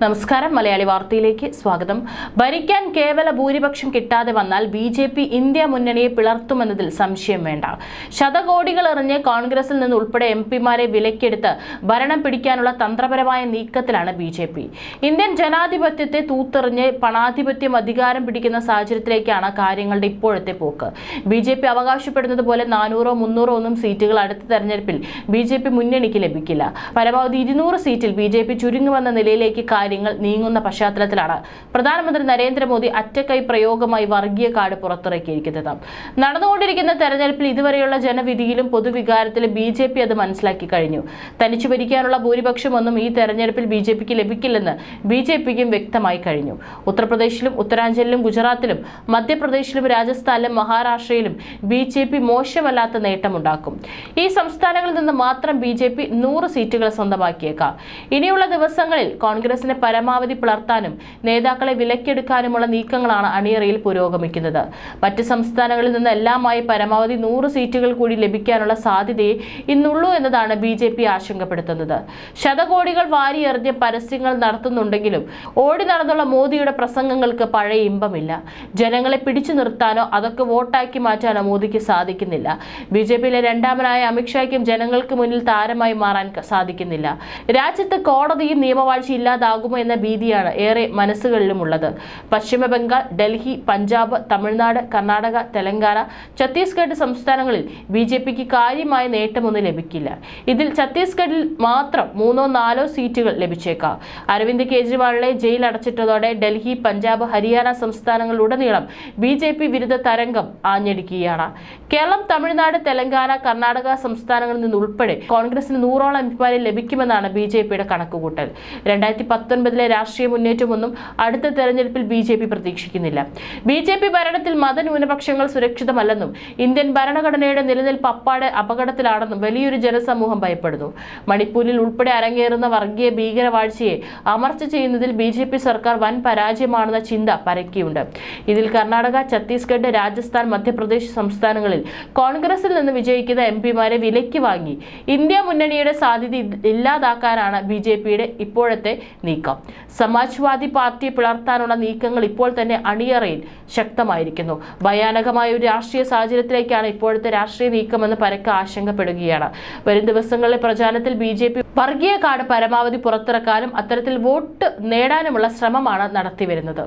നമസ്കാരം മലയാളി വാർത്തയിലേക്ക് സ്വാഗതം. ഭരിക്കാൻ കേവല ഭൂരിപക്ഷം കിട്ടാതെ വന്നാൽ ബിജെപി ഇന്ത്യ മുന്നണിയെ പിളർത്തുമെന്നതിൽ സംശയം വേണ്ട. ശതകോടികൾ എറിഞ്ഞ് കോൺഗ്രസിൽ നിന്ന് ഉൾപ്പെടെ എംപിമാരെ വിലക്കെടുത്ത് ഭരണം പിടിക്കാനുള്ള തന്ത്രപരമായ നീക്കത്തിലാണ് ബിജെപി. ഇന്ത്യൻ ജനാധിപത്യത്തെ തൂത്തെറിഞ്ഞ് പണാധിപത്യം അധികാരം പിടിക്കുന്ന സാഹചര്യത്തിലേക്കാണ് കാര്യങ്ങളുടെ ഇപ്പോഴത്തെ പോക്ക്. ബിജെപി അവകാശപ്പെടുന്നത് പോലെ 400 300 ഒന്നും സീറ്റുകൾ അടുത്ത തെരഞ്ഞെടുപ്പിൽ ബിജെപി മുന്നണിക്ക് ലഭിക്കില്ല. പരമാവധി 200 സീറ്റിൽ ബിജെപി ചുരുങ്ങുമെന്ന നിലയിലേക്ക് കാര്യങ്ങൾ നീങ്ങുന്ന പശ്ചാത്തലത്തിലാണ് പ്രധാനമന്ത്രി നരേന്ദ്രമോദി അറ്റക്കൈ പ്രയോഗമായി വർഗീയ കാർഡ് പുറത്തിറക്കിയിരിക്കുന്നത്. നടന്നുകൊണ്ടിരിക്കുന്ന തെരഞ്ഞെടുപ്പിൽ ഇതുവരെയുള്ള ജനവിധിയിലും പൊതുവികാരത്തിലും ബിജെപി അത് മനസ്സിലാക്കി കഴിഞ്ഞു. തനിച്ചു ഭരിക്കാനുള്ള ഭൂരിപക്ഷമൊന്നും ഈ തെരഞ്ഞെടുപ്പിൽ ബിജെപിക്ക് ലഭിക്കില്ലെന്ന് ബിജെപിക്കും വ്യക്തമായി കഴിഞ്ഞു. ഉത്തർപ്രദേശിലും ഉത്തരാഞ്ചലിലും ഗുജറാത്തിലും മധ്യപ്രദേശിലും രാജസ്ഥാനിലും മഹാരാഷ്ട്രയിലും ബിജെപി മോശമല്ലാത്ത നേട്ടമുണ്ടാക്കും. ഈ സംസ്ഥാനങ്ങളിൽ നിന്ന് മാത്രം ബിജെപി 100 സീറ്റുകൾ സ്വന്തമാക്കിയേക്കാം. ഇനിയുള്ള ദിവസങ്ങളിൽ കോൺഗ്രസിനെ പരമാവധി പിളർത്താനും നേതാക്കളെ വിലക്കെടുക്കാനുമുള്ള നീക്കങ്ങളാണ് അണിയറയിൽ പുരോഗമിക്കുന്നത്. മറ്റ് സംസ്ഥാനങ്ങളിൽ നിന്ന് എല്ലാമായി പരമാവധി 100 സീറ്റുകൾ കൂടി ലഭിക്കാനുള്ള സാധ്യതയെ ഇന്നുള്ളൂ എന്നതാണ് ബിജെപി ആശങ്കപ്പെടുത്തുന്നത്. ശതകോടികൾ വാരിയെറിഞ്ഞ് പരസ്യങ്ങൾ നടത്തുന്നുണ്ടെങ്കിലും ഓടി നടന്നുള്ള മോദിയുടെ പ്രസംഗങ്ങൾക്ക് പഴയ ഇമ്പമില്ല. ജനങ്ങളെ പിടിച്ചു നിർത്താനോ അതൊക്കെ വോട്ടാക്കി മാറ്റാനോ മോദിക്ക് സാധിക്കുന്നില്ല. ബിജെപിയിലെ രണ്ടാമനായ അമിത്ഷായ്ക്കും ജനങ്ങൾക്ക് മുന്നിൽ താരമായി മാറാൻ സാധിക്കുന്നില്ല. രാജ്യത്ത് കോടതിയും നിയമവാഴ്ച ഇല്ലാതാകുമോ എന്ന ഭീതിയാണ് ഏറെ മനസ്സുകളിലുമുള്ളത്. പശ്ചിമ ബംഗാൾ, ഡൽഹി, പഞ്ചാബ്, തമിഴ്നാട്, കർണാടക, തെലങ്കാന, ഛത്തീസ്ഗഡ് സംസ്ഥാനങ്ങളിൽ ബിജെപിക്ക് കാര്യമായ നേട്ടമൊന്നും ലഭിക്കില്ല. ഇതിൽ ഛത്തീസ്ഗഡിൽ മാത്രം 3 4 സീറ്റുകൾ ലഭിച്ചേക്കാം. അരവിന്ദ് കെജ്രിവാളിനെ ജയിൽ അടച്ചിട്ടതോടെ ഡൽഹി, പഞ്ചാബ്, ഹരിയാന സംസ്ഥാനങ്ങളിലുടനീളം ബിജെപി വിരുദ്ധ തരംഗം ആഞ്ഞടിക്കുകയാണ്. കേരളം, തമിഴ്നാട്, തെലങ്കാന, കർണാടക സംസ്ഥാനങ്ങളിൽ നിന്നുൾപ്പെടെ കോൺഗ്രസിന് 100ഓളം എംപിമാരെ ലഭിക്കുമെന്നാണ് ബിജെപിയുടെ കണക്കുകൂട്ടൽ. 2019 രാഷ്ട്രീയ മുന്നേറ്റമൊന്നും അടുത്ത തെരഞ്ഞെടുപ്പിൽ ബിജെപി പ്രതീക്ഷിക്കുന്നില്ല. ബിജെപി ഭരണത്തിൽ മതന്യൂനപക്ഷങ്ങൾ സുരക്ഷിതമല്ലെന്നും ഇന്ത്യൻ ഭരണഘടനയുടെ നിലനിൽപ്പ് അപ്പാടെ അപകടത്തിലാണെന്നും വലിയൊരു ജനസമൂഹം ഭയപ്പെടുന്നു. മണിപ്പൂരിൽ ഉൾപ്പെടെ അരങ്ങേറുന്ന വർഗീയ ഭീകരവാഴ്ചയെ അമർച്ച ചെയ്യുന്നതിൽ ബിജെപി സർക്കാർ വൻ പരാജയമാണെന്ന ചിന്ത പരക്കിയുണ്ട്. ഇതിൽ കർണാടക, ഛത്തീസ്ഗഡ്, രാജസ്ഥാൻ, മധ്യപ്രദേശ് സംസ്ഥാനങ്ങളിൽ കോൺഗ്രസിൽ നിന്ന് വിജയിക്കുന്ന എംപിമാരെ വിലയ്ക്ക് വാങ്ങി ഇന്ത്യ മുന്നണിയുടെ സാധ്യത ഇല്ലാതാക്കാനാണ് ബിജെപിയുടെ ഇപ്പോഴത്തെ നീക്കം. സമാജ്വാദി പാർട്ടിയെ പിളർത്താനുള്ള നീക്കങ്ങൾ ഇപ്പോൾ തന്നെ അണിയറയിൽ ശക്തമായിരിക്കുന്നു. ഭയാനകമായ ഒരു രാഷ്ട്രീയ സാഹചര്യത്തിലേക്കാണ് ഇപ്പോഴത്തെ രാഷ്ട്രീയ നീക്കമെന്ന് പരക്കെ ആശങ്കപ്പെടുകയാണ്. വരും ദിവസങ്ങളിലെ പ്രചാരണത്തിൽ ബിജെപി വർഗീയ കാർഡ് പരമാവധി പുറത്തിറക്കാനും അത്തരത്തിൽ വോട്ട് നേടാനുമുള്ള ശ്രമമാണ് നടത്തിവരുന്നത്.